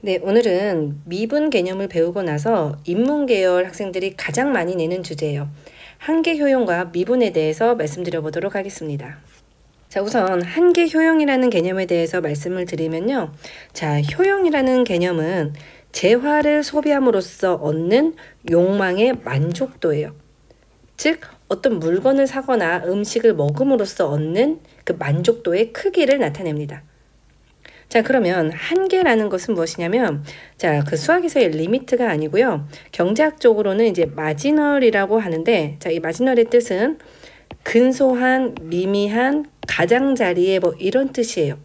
네, 오늘은 미분 개념을 배우고 나서 인문계열 학생들이 가장 많이 내는 주제예요. 한계 효용과 미분에 대해서 말씀드려 보도록 하겠습니다. 자, 우선 한계 효용이라는 개념에 대해서 말씀을 드리면요. 자, 효용이라는 개념은 재화를 소비함으로써 얻는 욕망의 만족도예요. 즉, 어떤 물건을 사거나 음식을 먹음으로써 얻는 그 만족도의 크기를 나타냅니다. 자, 그러면 한계라는 것은 무엇이냐면, 자, 그 수학에서의 리미트가 아니고요. 경제학적으로는 이제 마지널이라고 하는데, 자, 이 마지널의 뜻은 근소한, 미미한, 가장자리에 뭐 이런 뜻이에요.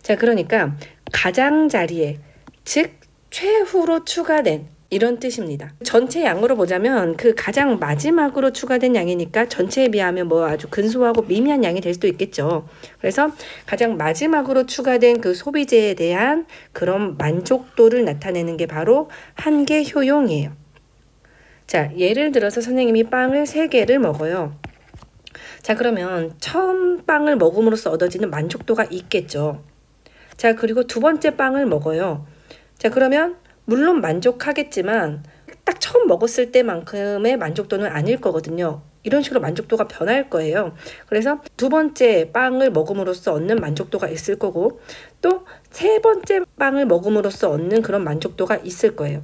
자, 그러니까 가장자리에, 즉 최후로 추가된 이런 뜻입니다. 전체 양으로 보자면 그 가장 마지막으로 추가된 양이니까 전체에 비하면 뭐 아주 근소하고 미미한 양이 될 수도 있겠죠. 그래서 가장 마지막으로 추가된 그 소비재에 대한 그런 만족도를 나타내는 게 바로 한계 효용이에요. 자, 예를 들어서 선생님이 빵을 3개를 먹어요. 자, 그러면 처음 빵을 먹음으로써 얻어지는 만족도가 있겠죠. 자, 그리고 두 번째 빵을 먹어요. 자, 그러면 물론 만족하겠지만 딱 처음 먹었을 때만큼의 만족도는 아닐 거거든요. 이런 식으로 만족도가 변할 거예요. 그래서 두 번째 빵을 먹음으로써 얻는 만족도가 있을 거고 또 세 번째 빵을 먹음으로써 얻는 그런 만족도가 있을 거예요.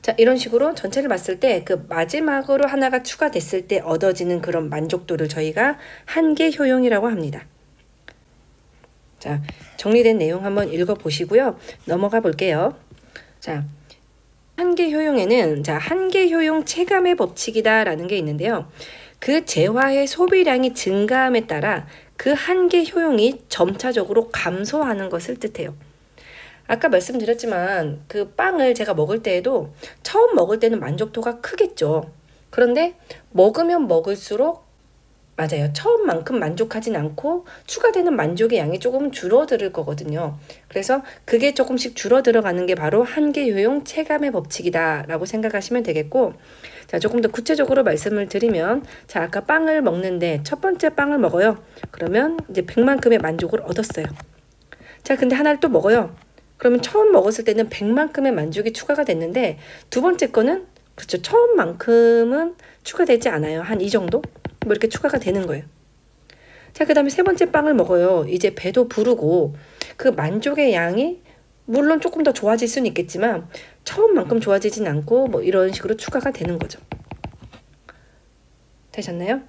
자, 이런 식으로 전체를 봤을 때 그 마지막으로 하나가 추가됐을 때 얻어지는 그런 만족도를 저희가 한계 효용이라고 합니다. 자, 정리된 내용 한번 읽어보시고요. 넘어가 볼게요. 자, 한계 효용에는 한계 효용 체감의 법칙이다라는 게 있는데요. 그 재화의 소비량이 증가함에 따라 그 한계 효용이 점차적으로 감소하는 것을 뜻해요. 아까 말씀드렸지만 그 빵을 제가 먹을 때에도 처음 먹을 때는 만족도가 크겠죠. 그런데 먹으면 먹을수록 맞아요. 처음만큼 만족하진 않고 추가되는 만족의 양이 조금 줄어들 거거든요. 그래서 그게 조금씩 줄어들어가는 게 바로 한계 효용 체감의 법칙이다라고 생각하시면 되겠고, 자, 조금 더 구체적으로 말씀을 드리면, 자, 아까 빵을 먹는데 첫 번째 빵을 먹어요. 그러면 이제 100만큼의 만족을 얻었어요. 자, 근데 하나를 또 먹어요. 그러면 처음 먹었을 때는 100만큼의 만족이 추가가 됐는데 두 번째 거는 그렇죠. 처음만큼은 추가되지 않아요. 한 이 정도? 뭐 이렇게 추가가 되는 거예요. 자, 그 다음에 세 번째 빵을 먹어요. 이제 배도 부르고 그 만족의 양이 물론 조금 더 좋아질 수는 있겠지만 처음만큼 좋아지진 않고 뭐 이런 식으로 추가가 되는 거죠. 되셨나요?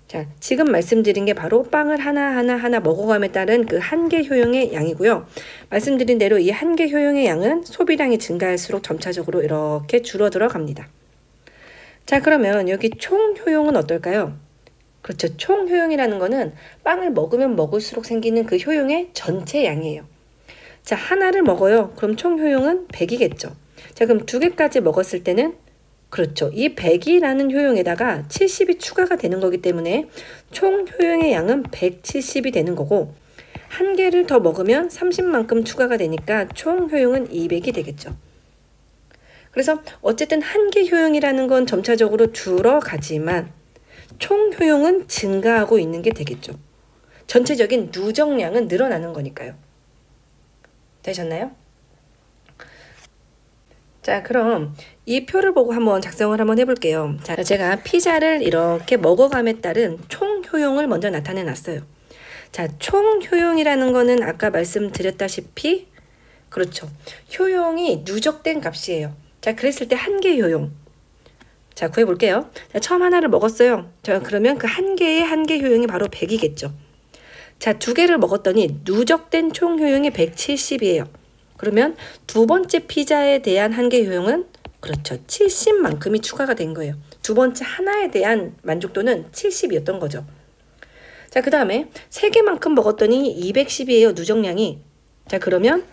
자, 지금 말씀드린 게 바로 빵을 하나 먹어감에 따른 그 한계 효용의 양이고요. 말씀드린 대로 이 한계 효용의 양은 소비량이 증가할수록 점차적으로 이렇게 줄어들어 갑니다. 자, 그러면 여기 총 효용은 어떨까요? 그렇죠. 총 효용이라는 거는 빵을 먹으면 먹을수록 생기는 그 효용의 전체 양이에요. 자, 하나를 먹어요. 그럼 총 효용은 100이겠죠. 자, 그럼 2개까지 먹었을 때는 그렇죠. 이 100이라는 효용에다가 70이 추가가 되는 거기 때문에 총 효용의 양은 170이 되는 거고 한 개를 더 먹으면 30만큼 추가가 되니까 총 효용은 200이 되겠죠. 그래서 어쨌든 한계 효용이라는 건 점차적으로 줄어가지만 총 효용은 증가하고 있는 게 되겠죠. 전체적인 누적량은 늘어나는 거니까요. 되셨나요? 자, 그럼 이 표를 보고 한번 작성을 한번 해볼게요. 자, 제가 피자를 이렇게 먹어감에 따른 총 효용을 먼저 나타내 놨어요. 자, 총 효용이라는 거는 아까 말씀드렸다시피 그렇죠. 효용이 누적된 값이에요. 자, 그랬을 때 한계 효용. 자, 구해볼게요. 자, 처음 하나를 먹었어요. 자, 그러면 그 한 개의 한계 효용이 바로 100이겠죠. 자, 2개를 먹었더니 누적된 총 효용이 170이에요. 그러면 두 번째 피자에 대한 한계 효용은 그렇죠. 70만큼이 추가가 된 거예요. 두 번째 하나에 대한 만족도는 70이었던 거죠. 자, 그 다음에 3개만큼 먹었더니 210이에요. 누적량이. 자, 그러면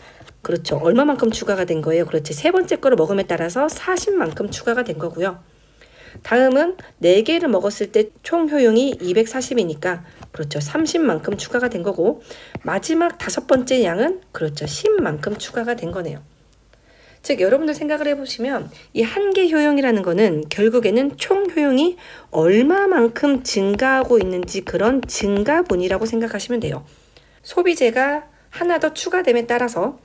그렇죠. 얼마만큼 추가가 된 거예요? 그렇지. 세 번째 거를 먹음에 따라서 40만큼 추가가 된 거고요. 다음은 4개를 먹었을 때 총 효용이 240이니까 그렇죠. 30만큼 추가가 된 거고 마지막 5번째 양은 그렇죠. 10만큼 추가가 된 거네요. 즉 여러분들 생각을 해보시면 이 한계 효용이라는 거는 결국에는 총 효용이 얼마만큼 증가하고 있는지 그런 증가분이라고 생각하시면 돼요. 소비재가 하나 더 추가됨에 따라서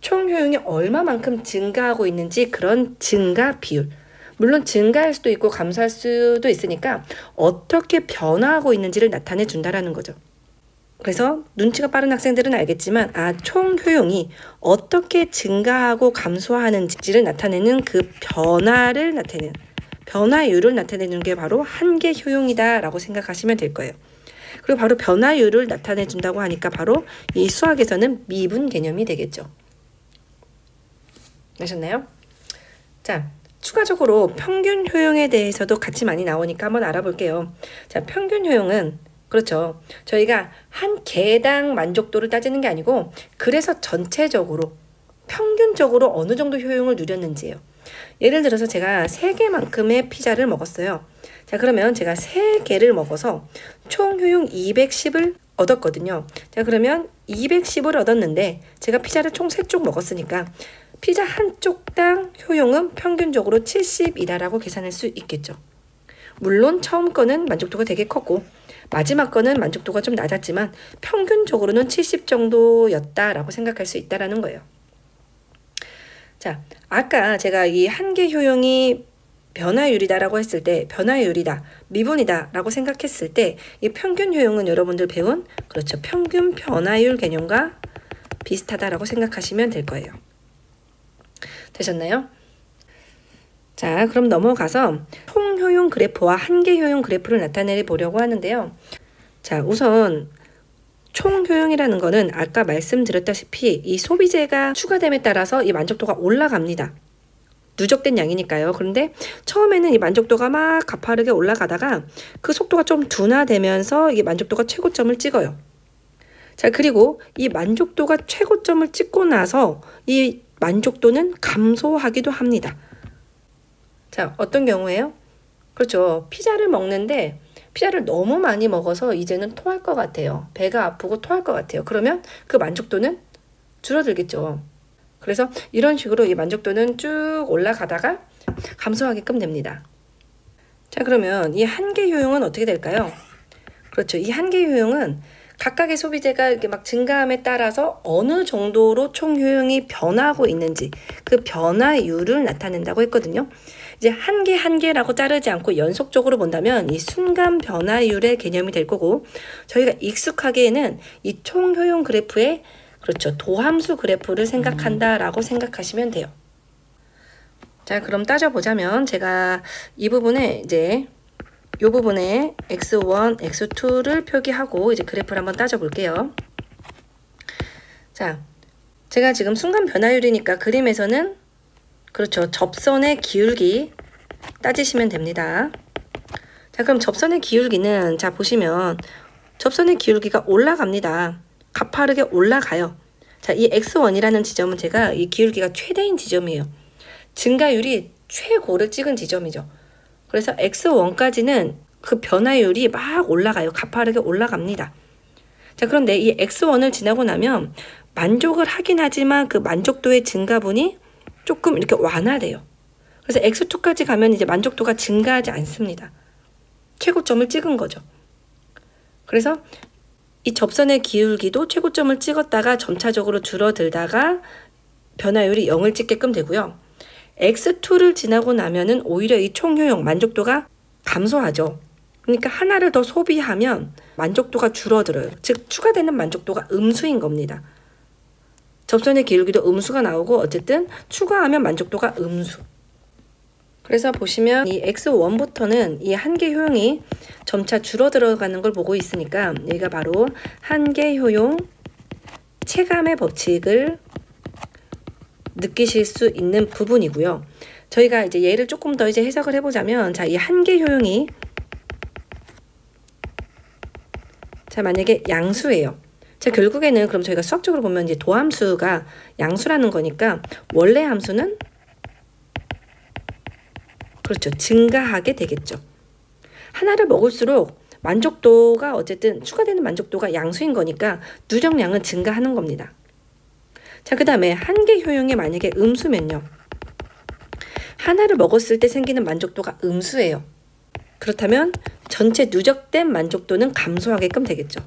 총 효용이 얼마만큼 증가하고 있는지 그런 증가 비율. 물론 증가할 수도 있고 감소할 수도 있으니까 어떻게 변화하고 있는지를 나타내 준다라는 거죠. 그래서 눈치가 빠른 학생들은 알겠지만 총 효용이 어떻게 증가하고 감소하는지를 나타내는 그 변화를 나타내는 변화율을 나타내는 게 바로 한계 효용이다 라고 생각하시면 될 거예요. 그리고 바로 변화율을 나타내 준다고 하니까 바로 이 수학에서는 미분 개념이 되겠죠. 아셨나요? 자, 추가적으로 평균 효용에 대해서도 같이 많이 나오니까 한번 알아볼게요. 자, 평균 효용은 그렇죠. 저희가 한 개당 만족도를 따지는 게 아니고 그래서 전체적으로 평균적으로 어느 정도 효용을 누렸는지예요. 예를 들어서 제가 3개만큼의 피자를 먹었어요. 자, 그러면 제가 3개를 먹어서 총 효용 210을 얻었거든요. 자, 그러면 210을 얻었는데 제가 피자를 총 3쪽 먹었으니까 피자 한 쪽당 효용은 평균적으로 70이다라고 계산할 수 있겠죠. 물론 처음 거는 만족도가 되게 컸고 마지막 거는 만족도가 좀 낮았지만 평균적으로는 70 정도였다라고 생각할 수 있다라는 거예요. 자, 아까 제가 이 한계 효용이 변화율이다라고 했을 때 변화율이다, 미분이다라고 생각했을 때 이 평균 효용은 여러분들 배운 그렇죠. 평균 변화율 개념과 비슷하다라고 생각하시면 될 거예요. 되셨나요? 자, 그럼 넘어가서 총 효용 그래프와 한계 효용 그래프를 나타내 보려고 하는데요. 자, 우선 총 효용이라는 거는 아까 말씀드렸다시피 이 소비재가 추가됨에 따라서 이 만족도가 올라갑니다. 누적된 양이니까요. 그런데 처음에는 이 만족도가 막 가파르게 올라가다가 그 속도가 좀 둔화되면서 이 만족도가 최고점을 찍어요. 자, 그리고 이 만족도가 최고점을 찍고 나서 이 만족도는 감소하기도 합니다. 자, 어떤 경우에요? 그렇죠. 피자를 먹는데 피자를 너무 많이 먹어서 이제는 토할 것 같아요. 배가 아프고 토할 것 같아요. 그러면 그 만족도는 줄어들겠죠. 그래서 이런 식으로 이 만족도는 쭉 올라가다가 감소하게끔 됩니다. 자, 그러면 이 한계 효용은 어떻게 될까요? 그렇죠. 이 한계 효용은 각각의 소비재가 이렇게 막 증가함에 따라서 어느 정도로 총 효용이 변하고 있는지 그 변화율을 나타낸다고 했거든요. 이제 한 개라고 자르지 않고 연속적으로 본다면 이 순간 변화율의 개념이 될 거고 저희가 익숙하게는 이 총 효용 그래프에 그렇죠. 도함수 그래프를 생각한다라고 생각하시면 돼요. 자, 그럼 따져보자면 제가 이 부분에 이제 이 부분에 x1, x2를 표기하고 이제 그래프를 한번 따져볼게요. 자, 제가 지금 순간 변화율이니까 그림에서는 그렇죠. 접선의 기울기 따지시면 됩니다. 자, 그럼 접선의 기울기는 자 보시면 접선의 기울기가 올라갑니다. 가파르게 올라가요. 자, 이 x1이라는 지점은 제가 이 기울기가 최대인 지점이에요. 증가율이 최고를 찍은 지점이죠. 그래서 x1까지는 그 변화율이 막 올라가요. 가파르게 올라갑니다. 자, 그런데 이 x1을 지나고 나면 만족을 하긴 하지만 그 만족도의 증가분이 조금 이렇게 완화돼요. 그래서 x2까지 가면 이제 만족도가 증가하지 않습니다. 최고점을 찍은 거죠. 그래서 이 접선의 기울기도 최고점을 찍었다가 점차적으로 줄어들다가 변화율이 0을 찍게끔 되고요. x2를 지나고 나면은 오히려 이 총효용 만족도가 감소하죠. 그러니까 하나를 더 소비하면 만족도가 줄어들어요. 즉 추가되는 만족도가 음수인 겁니다. 접선의 기울기도 음수가 나오고 어쨌든 추가하면 만족도가 음수. 그래서 보시면 이 x1부터는 이 한계 효용이 점차 줄어들어가는 걸 보고 있으니까 여기가 바로 한계 효용 체감의 법칙을 느끼실 수 있는 부분이고요. 저희가 이제 얘를 조금 더 이제 해석을 해보자면 자, 이 한계 효용이 자, 만약에 양수예요. 자, 결국에는 그럼 저희가 수학적으로 보면 이제 도함수가 양수라는 거니까 원래 함수는 그렇죠. 증가하게 되겠죠. 하나를 먹을수록 만족도가 어쨌든 추가되는 만족도가 양수인 거니까 누적량은 증가하는 겁니다. 자, 그 다음에 한계 효용이 만약에 음수면요. 하나를 먹었을 때 생기는 만족도가 음수예요. 그렇다면 전체 누적된 만족도는 감소하게끔 되겠죠.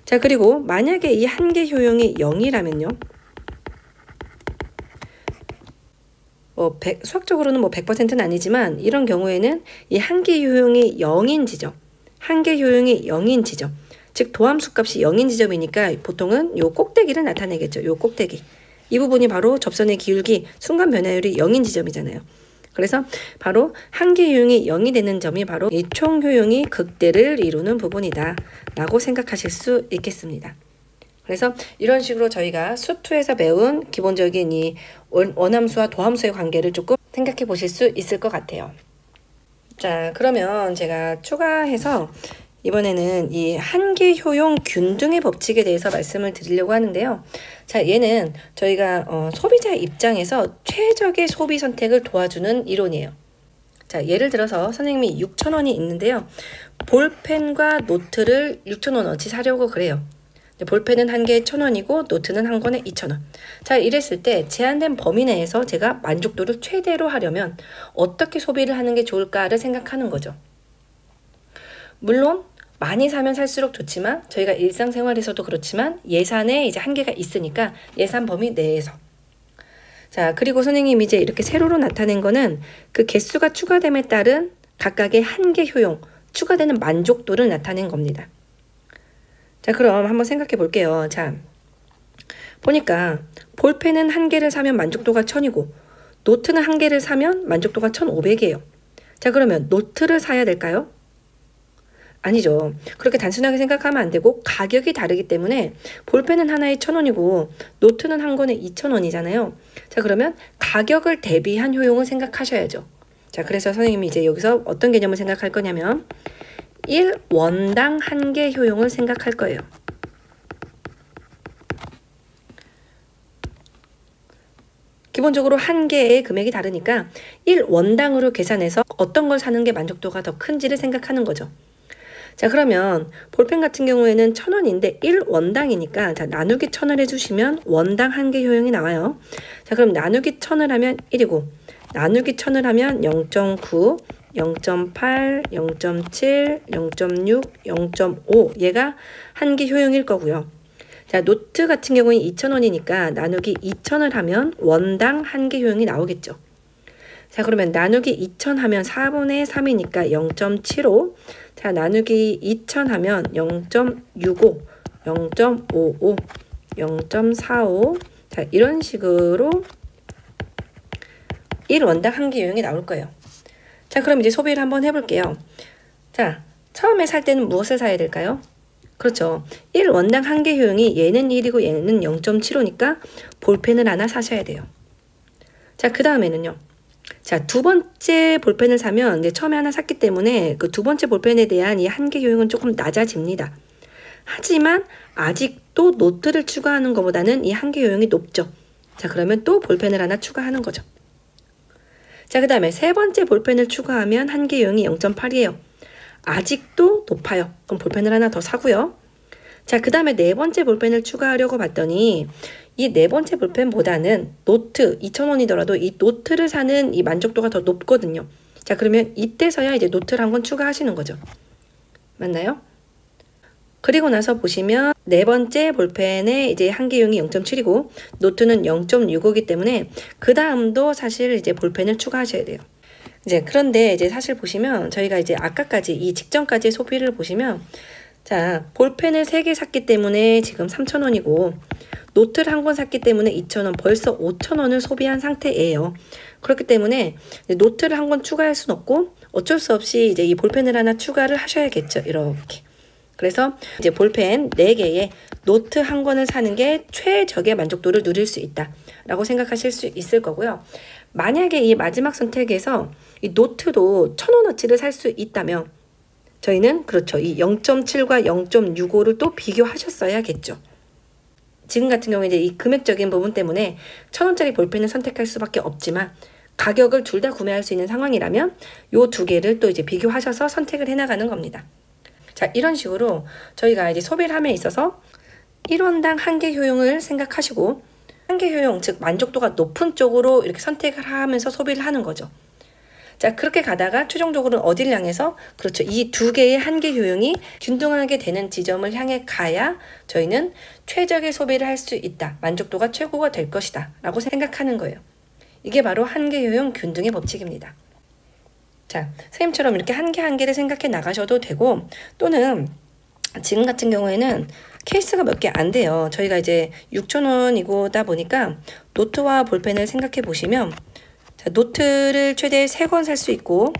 자, 그리고 만약에 이 한계 효용이 0이라면요. 수학적으로는 100%는 아니지만 이런 경우에는 이 한계 효용이 0인 지점, 한계 효용이 0인 지점, 즉 도함수 값이 0인 지점이니까 보통은 요 꼭대기를 나타내겠죠. 요 꼭대기. 이 부분이 바로 접선의 기울기, 순간 변화율이 0인 지점이잖아요. 그래서 바로 한계 효용이 0이 되는 점이 바로 이 총 효용이 극대를 이루는 부분이다 라고 생각하실 수 있겠습니다. 그래서 이런 식으로 저희가 수2에서 배운 기본적인 이 원함수와 도함수의 관계를 조금 생각해 보실 수 있을 것 같아요. 자, 그러면 제가 추가해서 이번에는 이 한계 효용 균등의 법칙에 대해서 말씀을 드리려고 하는데요. 자, 얘는 저희가 소비자 입장에서 최적의 소비 선택을 도와주는 이론이에요. 자, 예를 들어서 선생님이 6,000원이 있는데요. 볼펜과 노트를 6,000원어치 사려고 그래요. 볼펜은 한 개에 1,000원이고 노트는 한 권에 2,000원. 자, 이랬을 때 제한된 범위 내에서 제가 만족도를 최대로 하려면 어떻게 소비를 하는 게 좋을까를 생각하는 거죠. 물론 많이 사면 살수록 좋지만 저희가 일상생활에서도 그렇지만 예산에 이제 한계가 있으니까 예산 범위 내에서. 자, 그리고 선생님이 이제 이렇게 세로로 나타낸 거는 그 개수가 추가됨에 따른 각각의 한계 효용, 추가되는 만족도를 나타낸 겁니다. 자, 그럼 한번 생각해 볼게요. 자, 보니까 볼펜은 한 개를 사면 만족도가 1000이고 노트는 한 개를 사면 만족도가 1500이에요. 자, 그러면 노트를 사야 될까요? 아니죠. 그렇게 단순하게 생각하면 안 되고 가격이 다르기 때문에 볼펜은 하나에 1,000원이고 노트는 한 권에 2,000원이잖아요. 자, 그러면 가격을 대비한 효용을 생각하셔야죠. 자, 그래서 선생님이 이제 여기서 어떤 개념을 생각할 거냐면 1원당 한 개 효용을 생각할 거예요. 기본적으로 한 개의 금액이 다르니까 1원당으로 계산해서 어떤 걸 사는 게 만족도가 더 큰지를 생각하는 거죠. 자, 그러면 볼펜 같은 경우에는 1,000원인데 1원당이니까 자, 나누기 1,000을 해주시면 원당 한 개 효용이 나와요. 자, 그럼 나누기 1,000을 하면 1이고 나누기 1,000을 하면 0.9, 0.8, 0.7, 0.6, 0.5 얘가 한 개 효용일 거고요. 자, 노트 같은 경우는 2,000원이니까 나누기 2,000을 하면 원당 한 개 효용이 나오겠죠. 자, 그러면 나누기 2,000 하면 4분의 3이니까 0.75. 자, 나누기 2,000 하면 0.65, 0.55, 0.45. 자, 이런 식으로 1원당 한 개 효용이 나올 거예요. 자, 그럼 이제 소비를 한번 해볼게요. 자, 처음에 살 때는 무엇을 사야 될까요? 그렇죠. 1원당 한 개 효용이 얘는 1이고 얘는 0.75니까 볼펜을 하나 사셔야 돼요. 자, 그 다음에는요. 자, 두 번째 볼펜을 사면 이제 처음에 하나 샀기 때문에 그 두 번째 볼펜에 대한 이 한 개 효용은 조금 낮아집니다. 하지만 아직도 노트를 추가하는 것보다는 이 한 개 효용이 높죠. 자, 그러면 또 볼펜을 하나 추가하는 거죠. 자, 그 다음에 세 번째 볼펜을 추가하면 한 개 효용이 0.8이에요. 아직도 높아요. 그럼 볼펜을 하나 더 사고요. 자, 그 다음에 네 번째 볼펜을 추가하려고 봤더니 이 네 번째 볼펜보다는 노트 2,000원이더라도 이 노트를 사는 이 만족도가 더 높거든요. 자, 그러면 이때서야 이제 노트를 한 권 추가하시는 거죠. 맞나요? 그리고 나서 보시면 네 번째 볼펜의 이제 한 개 효용이 0.7이고 노트는 0.65이기 때문에 그 다음도 사실 이제 볼펜을 추가하셔야 돼요. 이제 그런데 이제 사실 보시면 저희가 이제 아까까지 이 직전까지의 소비를 보시면 자, 볼펜을 3개 샀기 때문에 지금 3,000원이고 노트를 한 권 샀기 때문에 2,000원, 벌써 5,000원을 소비한 상태예요. 그렇기 때문에 노트를 한 권 추가할 수는 없고 어쩔 수 없이 이제 이 볼펜을 하나 추가를 하셔야겠죠. 이렇게. 그래서 이제 볼펜 4개에 노트 한 권을 사는 게 최적의 만족도를 누릴 수 있다라고 생각하실 수 있을 거고요. 만약에 이 마지막 선택에서 이 노트도 1,000원어치를 살 수 있다면 저희는 그렇죠. 이 0.7과 0.65를 또 비교하셨어야겠죠. 지금 같은 경우에 이제 이 금액적인 부분 때문에 1,000원짜리 볼펜을 선택할 수밖에 없지만 가격을 둘 다 구매할 수 있는 상황이라면 요 두 개를 또 이제 비교하셔서 선택을 해나가는 겁니다. 자, 이런 식으로 저희가 이제 소비를 함에 있어서 1원당 한 개 효용을 생각하시고 한 개 효용, 즉 만족도가 높은 쪽으로 이렇게 선택을 하면서 소비를 하는 거죠. 자, 그렇게 가다가 최종적으로는 어디를 향해서 그렇죠. 이 두 개의 한 개 효용이 균등하게 되는 지점을 향해 가야 저희는 최적의 소비를 할 수 있다. 만족도가 최고가 될 것이다. 라고 생각하는 거예요. 이게 바로 한계효용 균등의 법칙입니다. 자, 선생님처럼 이렇게 한 개 한 개를 생각해 나가셔도 되고, 또는 지금 같은 경우에는 케이스가 몇 개 안 돼요. 저희가 이제 6,000원이고다 보니까 노트와 볼펜을 생각해 보시면, 자, 노트를 최대 3권 살 수 있고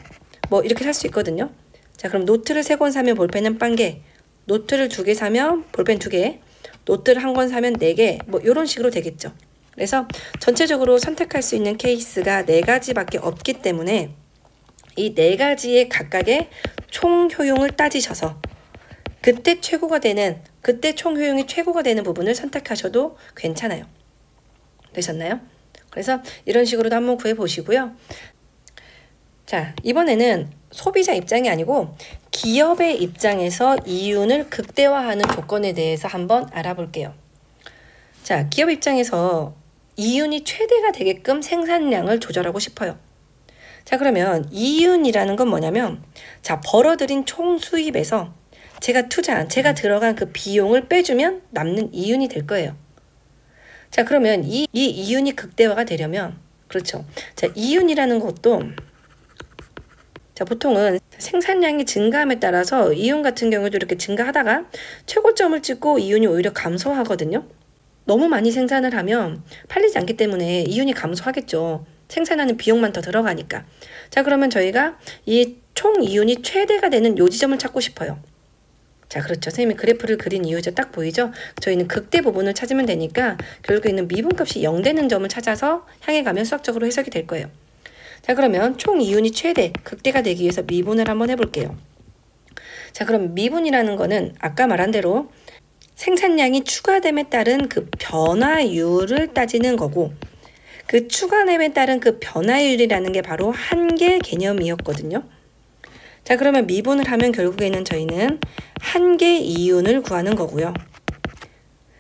뭐 이렇게 살 수 있거든요. 자, 그럼 노트를 3권 사면 볼펜은 1개, 노트를 2개 사면 볼펜 2개, 노트를 1권 사면 4개, 뭐 이런 식으로 되겠죠. 그래서 전체적으로 선택할 수 있는 케이스가 4가지밖에 없기 때문에 이 4가지의 각각의 총 효용을 따지셔서 그때 총 효용이 최고가 되는 부분을 선택하셔도 괜찮아요. 되셨나요? 그래서 이런 식으로도 한번 구해 보시고요. 자, 이번에는 소비자 입장이 아니고 기업의 입장에서 이윤을 극대화하는 조건에 대해서 한번 알아볼게요. 자, 기업 입장에서 이윤이 최대가 되게끔 생산량을 조절하고 싶어요. 자, 그러면 이윤이라는 건 뭐냐면, 자, 벌어들인 총 수입에서 제가 들어간 그 비용을 빼주면 남는 이윤이 될 거예요. 자, 그러면 이 이윤이 극대화가 되려면, 그렇죠. 자, 이윤이라는 것도, 자, 보통은 생산량이 증가함에 따라서 이윤 같은 경우도 이렇게 증가하다가 최고점을 찍고 이윤이 오히려 감소하거든요. 너무 많이 생산을 하면 팔리지 않기 때문에 이윤이 감소하겠죠. 생산하는 비용만 더 들어가니까. 자, 그러면 저희가 이 총 이윤이 최대가 되는 요 지점을 찾고 싶어요. 자, 그렇죠. 선생님이 그래프를 그린 이유죠. 딱 보이죠? 저희는 극대 부분을 찾으면 되니까 결국에는 미분값이 0 되는 점을 찾아서 향해 가면 수학적으로 해석이 될 거예요. 자, 그러면 총 이윤이 최대, 극대가 되기 위해서 미분을 한번 해볼게요. 자, 그럼 미분이라는 거는 아까 말한 대로 생산량이 추가됨에 따른 그 변화율을 따지는 거고, 그 추가됨에 따른 그 변화율이라는 게 바로 한계 개념이었거든요. 자, 그러면 미분을 하면 결국에는 저희는 한계 이윤을 구하는 거고요.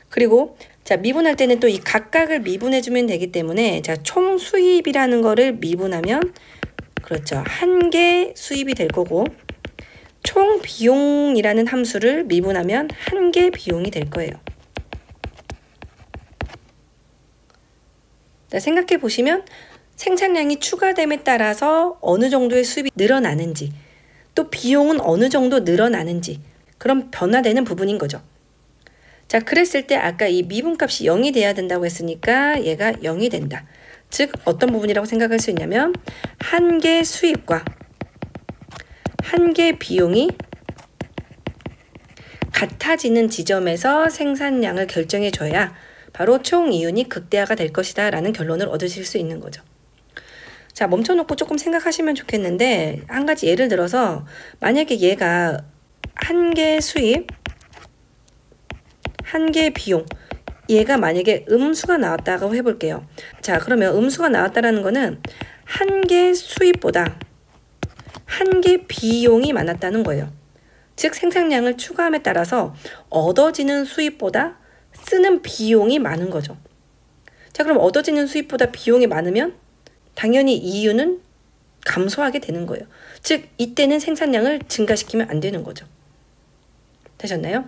그리고 자, 미분할 때는 또 이 각각을 미분해주면 되기 때문에, 자, 총 수입이라는 거를 미분하면, 그렇죠, 한계 수입이 될 거고, 총 비용이라는 함수를 미분하면 한계 비용이 될 거예요. 자, 생각해 보시면 생산량이 추가됨에 따라서 어느 정도의 수입이 늘어나는지, 또 비용은 어느 정도 늘어나는지, 그런 변화되는 부분인 거죠. 자, 그랬을 때 아까 이 미분값이 0이 돼야 된다고 했으니까 얘가 0이 된다. 즉 어떤 부분이라고 생각할 수 있냐면, 한계 수입과 한계 비용이 같아지는 지점에서 생산량을 결정해 줘야 바로 총 이윤이 극대화가 될 것이다 라는 결론을 얻으실 수 있는 거죠. 자, 멈춰놓고 조금 생각하시면 좋겠는데, 한 가지 예를 들어서 만약에 얘가 한계 수입, 한계 비용, 얘가 만약에 음수가 나왔다고 해볼게요. 자, 그러면 음수가 나왔다라는 거는 한계 수입보다 한계 비용이 많았다는 거예요. 즉 생산량을 추가함에 따라서 얻어지는 수입보다 쓰는 비용이 많은 거죠. 자, 그럼 얻어지는 수입보다 비용이 많으면 당연히 이윤은 감소하게 되는 거예요. 즉 이때는 생산량을 증가시키면 안 되는 거죠. 되셨나요?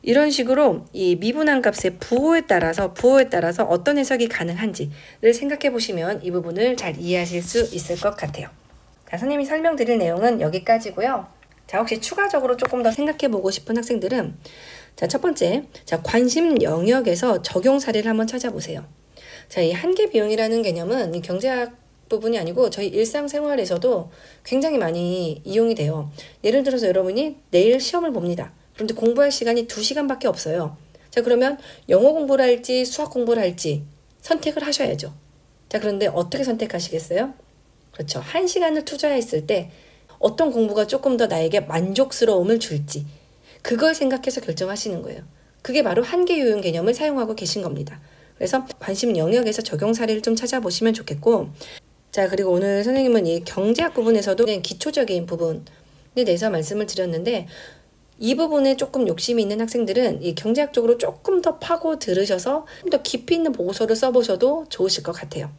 이런 식으로 이 미분한 값의 부호에 따라서 어떤 해석이 가능한지를 생각해 보시면 이 부분을 잘 이해하실 수 있을 것 같아요. 자, 선생님이 설명드릴 내용은 여기까지고요. 자, 혹시 추가적으로 조금 더 생각해 보고 싶은 학생들은, 자, 첫 번째, 자, 관심 영역에서 적용 사례를 한번 찾아보세요. 자, 이 한계 비용이라는 개념은 이 경제학 부분이 아니고 저희 일상생활에서도 굉장히 많이 이용이 돼요. 예를 들어서 여러분이 내일 시험을 봅니다. 그런데 공부할 시간이 2시간밖에 없어요. 자, 그러면 영어 공부를 할지 수학 공부를 할지 선택을 하셔야죠. 자, 그런데 어떻게 선택하시겠어요? 그렇죠. 1시간을 투자했을 때 어떤 공부가 조금 더 나에게 만족스러움을 줄지, 그걸 생각해서 결정하시는 거예요. 그게 바로 한계요용 개념을 사용하고 계신 겁니다. 그래서 관심 영역에서 적용 사례를 좀 찾아보시면 좋겠고, 자, 그리고 오늘 선생님은 이 경제학 부분에서도 기초적인 부분에 대해서 말씀을 드렸는데, 이 부분에 조금 욕심이 있는 학생들은 이 경제학적으로 조금 더 파고 들으셔서 좀 더 깊이 있는 보고서를 써보셔도 좋으실 것 같아요.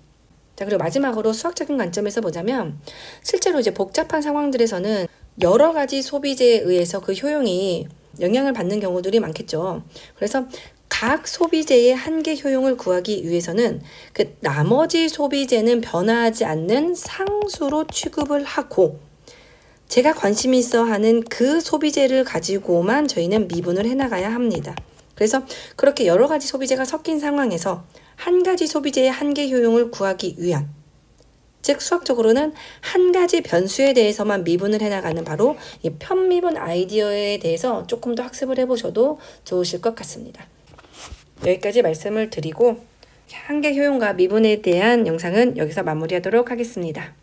자, 그리고 마지막으로 수학적인 관점에서 보자면, 실제로 이제 복잡한 상황들에서는 여러 가지 소비재에 의해서 그 효용이 영향을 받는 경우들이 많겠죠. 그래서 각 소비재의 한계 효용을 구하기 위해서는 그 나머지 소비재는 변화하지 않는 상수로 취급을 하고 제가 관심 있어 하는 그 소비재를 가지고만 저희는 미분을 해나가야 합니다. 그래서 그렇게 여러 가지 소비재가 섞인 상황에서 한 가지 소비재의 한계 효용을 구하기 위한, 즉 수학적으로는 한 가지 변수에 대해서만 미분을 해나가는 바로 이 편미분 아이디어에 대해서 조금 더 학습을 해보셔도 좋으실 것 같습니다. 여기까지 말씀을 드리고 한계 효용과 미분에 대한 영상은 여기서 마무리하도록 하겠습니다.